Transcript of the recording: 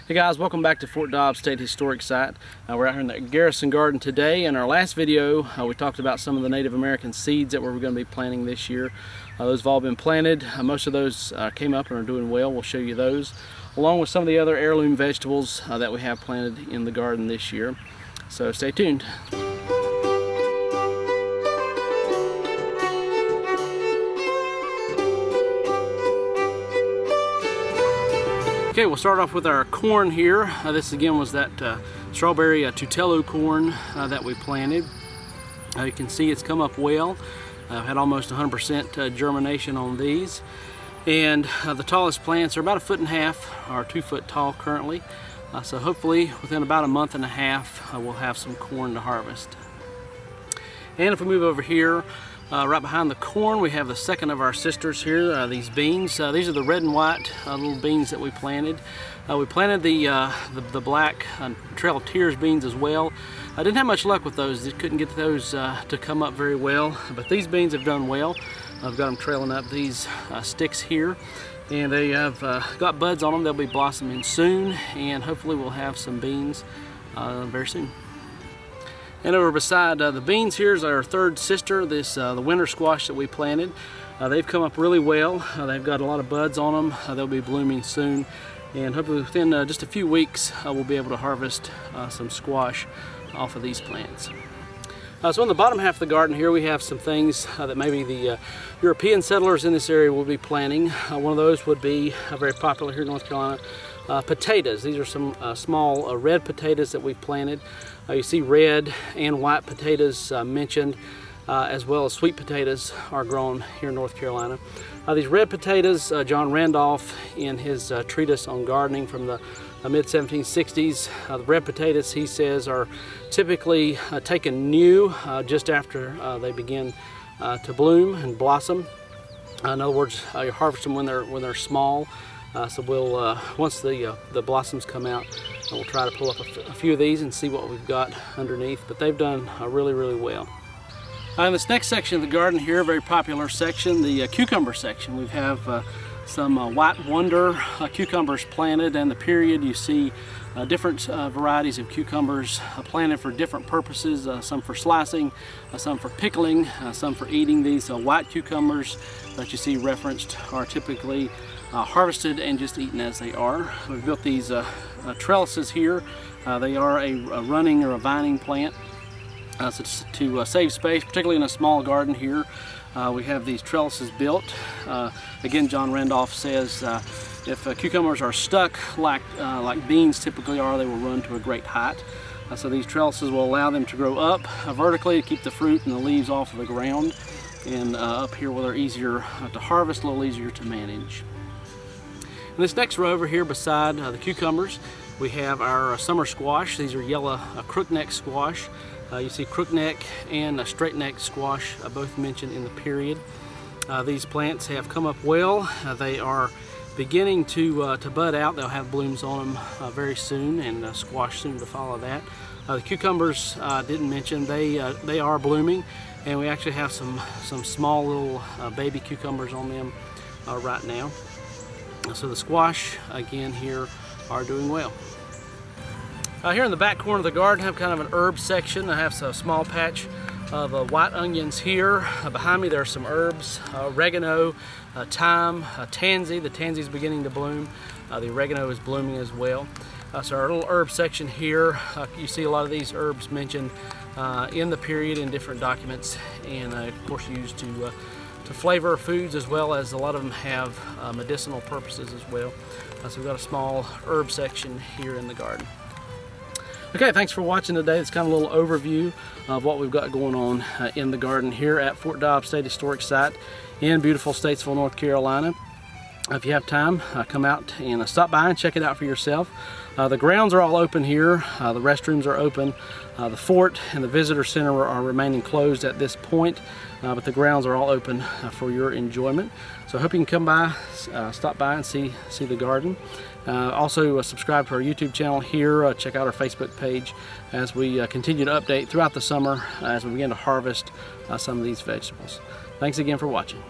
Hey guys, welcome back to Fort Dobbs State Historic Site. We're out here in the Garrison Garden today. In our last video, we talked about some of the Native American seeds that we're going to be planting this year. Those have all been planted. Most of those came up and are doing well. We'll show you those, along with some of the other heirloom vegetables that we have planted in the garden this year. So stay tuned. Okay, we'll start off with our corn here. This again was that strawberry tutelo corn that we planted. You can see it's come up well. Had almost 100% germination on these. And the tallest plants are about 1.5 feet or 2 foot tall currently. So hopefully within about a month and a half we'll have some corn to harvest. And if we move over here, right behind the corn, we have the second of our sisters here, these beans. These are the red and white little beans that we planted. We planted the black Trail of Tears beans as well. I didn't have much luck with those. Just couldn't get those to come up very well, but these beans have done well. I've got them trailing up these sticks here, and they have got buds on them. They'll be blossoming soon, and hopefully we'll have some beans very soon. And over beside the beans, here's our third sister, the winter squash that we planted. They've come up really well. They've got a lot of buds on them. They'll be blooming soon, and hopefully within just a few weeks we'll be able to harvest some squash off of these plants. So in the bottom half of the garden here, we have some things that maybe the European settlers in this area will be planting. One of those would be very popular here in North Carolina, potatoes. These are some small red potatoes that we've planted. You see red and white potatoes mentioned, as well as sweet potatoes are grown here in North Carolina. These red potatoes, John Randolph in his treatise on gardening from the mid-1760s, the red potatoes, he says, are typically taken new just after they begin to bloom and blossom. In other words, you harvest them when they're small. So we'll once the blossoms come out, we'll try to pull up a few of these and see what we've got underneath. But they've done really well. In this next section of the garden here, a very popular section, the cucumber section. We have some White Wonder cucumbers planted, and the period you see different varieties of cucumbers planted for different purposes, some for slicing, some for pickling, some for eating. These white cucumbers that you see referenced are typically harvested and just eaten as they are. We've built these trellises here. They are a running or a vining plant. So to save space, particularly in a small garden here, we have these trellises built. Again, John Randolph says if cucumbers are stuck like beans typically are, they will run to a great height. So these trellises will allow them to grow up vertically to keep the fruit and the leaves off of the ground, and up here where they're easier to harvest, a little easier to manage. In this next row over here beside the cucumbers, we have our summer squash. These are yellow crookneck squash. You see crookneck and straight neck squash both mentioned in the period. These plants have come up well. They are beginning to bud out. They'll have blooms on them very soon, and squash soon to follow that. The cucumbers didn't mention, they are blooming, and we actually have some small little baby cucumbers on them right now. So the squash, again, here are doing well. Here in the back corner of the garden, I have kind of an herb section. I have a small patch of white onions here. Behind me there are some herbs, oregano, thyme, tansy. The tansy is beginning to bloom. The oregano is blooming as well. So our little herb section here, you see a lot of these herbs mentioned in the period in different documents, and of course used to flavor foods, as well as a lot of them have medicinal purposes as well. So we've got a small herb section here in the garden. Okay, thanks for watching today. It's kind of a little overview of what we've got going on in the garden here at Fort Dobbs State Historic Site in beautiful Statesville, North Carolina. If you have time, come out and stop by and check it out for yourself. The grounds are all open here. The restrooms are open. The fort and the visitor center are remaining closed at this point, but the grounds are all open for your enjoyment. So I hope you can come by, stop by and see the garden. Also subscribe to our YouTube channel here. Check out our Facebook page as we continue to update throughout the summer as we begin to harvest some of these vegetables. Thanks again for watching.